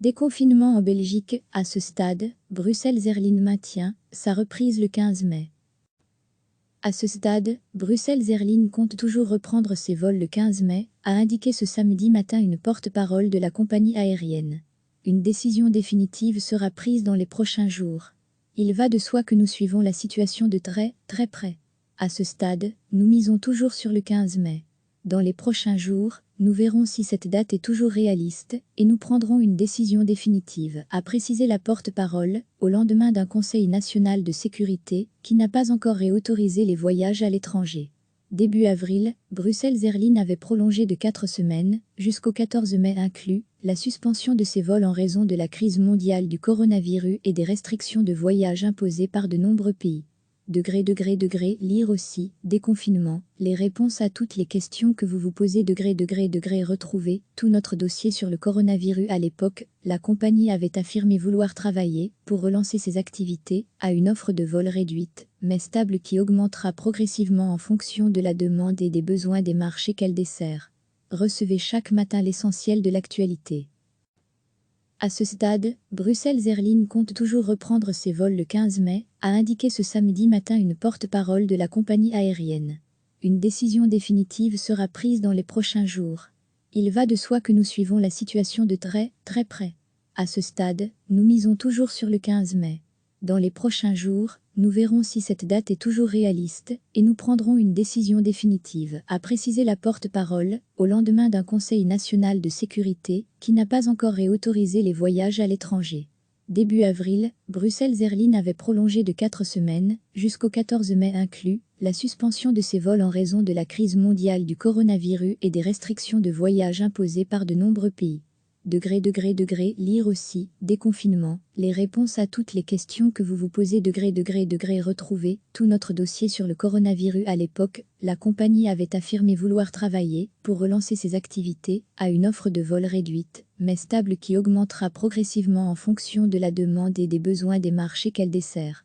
Déconfinement en Belgique, à ce stade, Bruxelles Airlines maintient sa reprise le 15 mai. À ce stade, Bruxelles Airlines compte toujours reprendre ses vols le 15 mai, a indiqué ce samedi matin une porte-parole de la compagnie aérienne. Une décision définitive sera prise dans les prochains jours. Il va de soi que nous suivons la situation de très près. À ce stade, nous misons toujours sur le 15 mai. Dans les prochains jours, nous verrons si cette date est toujours réaliste et nous prendrons une décision définitive, a précisé la porte-parole, au lendemain d'un Conseil national de sécurité qui n'a pas encore réautorisé les voyages à l'étranger. Début avril, Bruxelles Airlines avait prolongé de 4 semaines, jusqu'au 14 mai inclus, la suspension de ses vols en raison de la crise mondiale du coronavirus et des restrictions de voyage imposées par de nombreux pays. Lire aussi, déconfinement, les réponses à toutes les questions que vous vous posez. Retrouvez tout notre dossier sur le coronavirus. À l'époque, la compagnie avait affirmé vouloir travailler, pour relancer ses activités, à une offre de vol réduite, mais stable qui augmentera progressivement en fonction de la demande et des besoins des marchés qu'elle dessert. Recevez chaque matin l'essentiel de l'actualité. À ce stade, Bruxelles Airlines compte toujours reprendre ses vols le 15 mai, a indiqué ce samedi matin une porte-parole de la compagnie aérienne. Une décision définitive sera prise dans les prochains jours. Il va de soi que nous suivons la situation de très près. À ce stade, nous misons toujours sur le 15 mai. Dans les prochains jours, nous verrons si cette date est toujours réaliste et nous prendrons une décision définitive, a précisé la porte-parole, au lendemain d'un Conseil national de sécurité qui n'a pas encore réautorisé les voyages à l'étranger. Début avril, Bruxelles Airlines avait prolongé de 4 semaines, jusqu'au 14 mai inclus, la suspension de ses vols en raison de la crise mondiale du coronavirus et des restrictions de voyage imposées par de nombreux pays. Lire aussi, déconfinement, les réponses à toutes les questions que vous vous posez. Retrouvez tout notre dossier sur le coronavirus. À l'époque, la compagnie avait affirmé vouloir travailler, pour relancer ses activités, à une offre de vol réduite, mais stable qui augmentera progressivement en fonction de la demande et des besoins des marchés qu'elle dessert.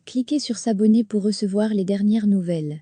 Cliquez sur s'abonner pour recevoir les dernières nouvelles.